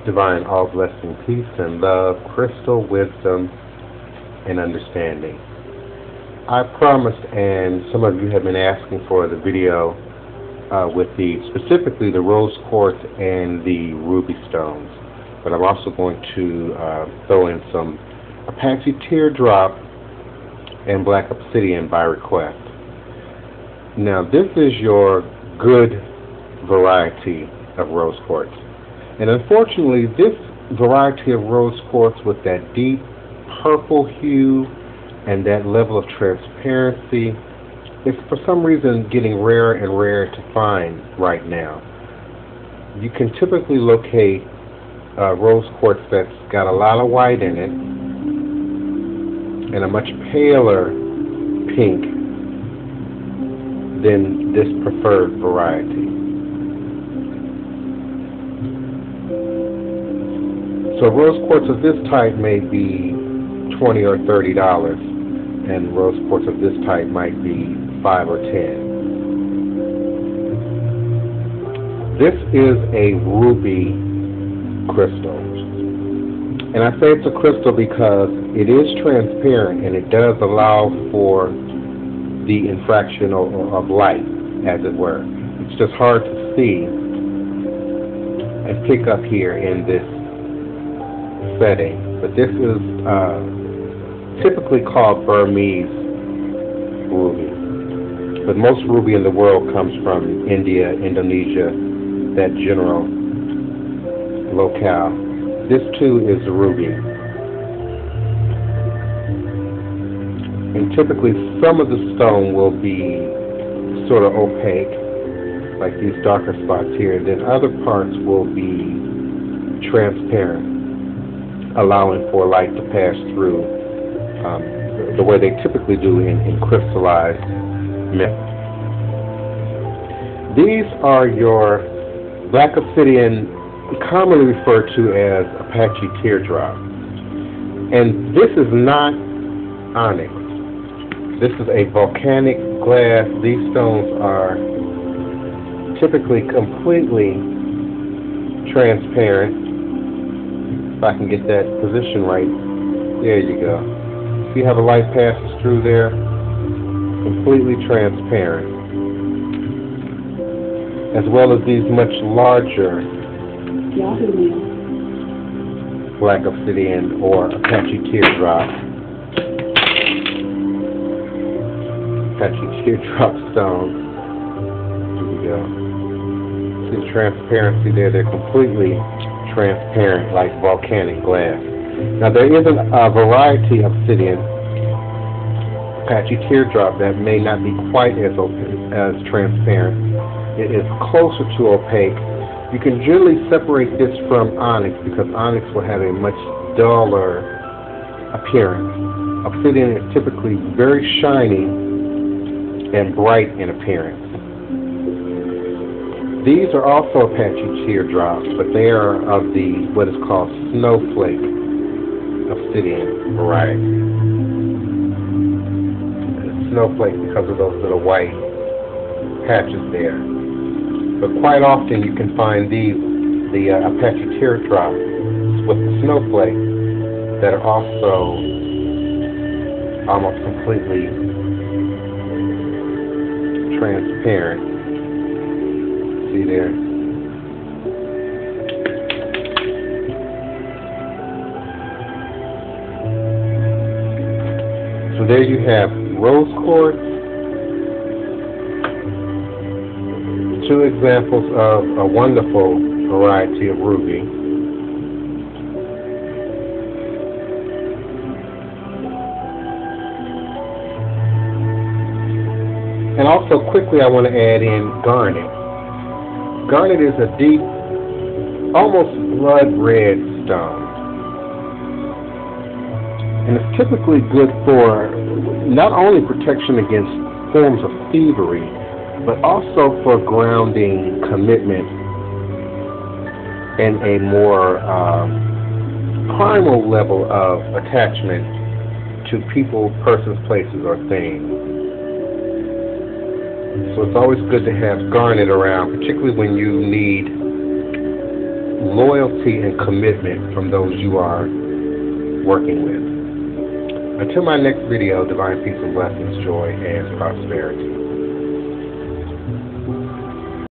Divine all blessing, peace, and love, crystal wisdom, and understanding. I promised, and some of you have been asking for the video with specifically the Rose Quartz and the Ruby stones. But I'm also going to throw in some Apache Tear Drops and Black Obsidian by request. Now, this is your good variety of Rose Quartz. And unfortunately, this variety of Rose Quartz with that deep purple hue and that level of transparency is for some reason getting rarer and rarer to find right now. You can typically locate Rose Quartz that's got a lot of white in it and a much paler pink than this preferred variety. So Rose Quartz of this type may be $20 or $30, and Rose Quartz of this type might be $5 or $10. This is a ruby crystal, and I say it's a crystal because it is transparent and it does allow for the infraction of light, as it were. It's just hard to see and pick up here in this setting, but this is typically called Burmese ruby. But most ruby in the world comes from India, Indonesia, that general locale. This too is a ruby. And typically some of the stone will be sort of opaque, like these darker spots here, and then other parts will be transparent, allowing for light to pass through the way they typically do in crystallized metals. These are your Black Obsidian, commonly referred to as Apache Tear Drops. And this is not onyx. This is a volcanic glass. These stones are typically completely transparent. If I can get that position right, there you go. See how the light passes through there? Completely transparent. As well as these much larger Black Obsidian or Apache Tear Drops. Apache Tear Drop stones. Here we go. See the transparency there? They're completely transparent like volcanic glass. Now there is a variety of obsidian, Apache Tear Drop, that may not be quite as transparent. It is closer to opaque. You can generally separate this from onyx because onyx will have a much duller appearance. Obsidian is typically very shiny and bright in appearance. These are also Apache Tear Drops, but they are of the what is called Snowflake Obsidian variety. Snowflake because of those little white patches there. But quite often you can find the Apache Tear Drops with the snowflake that are also almost completely transparent. See there? So there you have Rose Quartz, two examples of a wonderful variety of ruby. And also quickly I want to add in Garnet. Garnet is a deep, almost blood red stone. And it's typically good for not only protection against forms of thievery, but also for grounding commitment and a more primal level of attachment to people, persons, places, or things. So it's always good to have garnet around, particularly when you need loyalty and commitment from those you are working with. Until my next video, divine peace and blessings, joy and prosperity.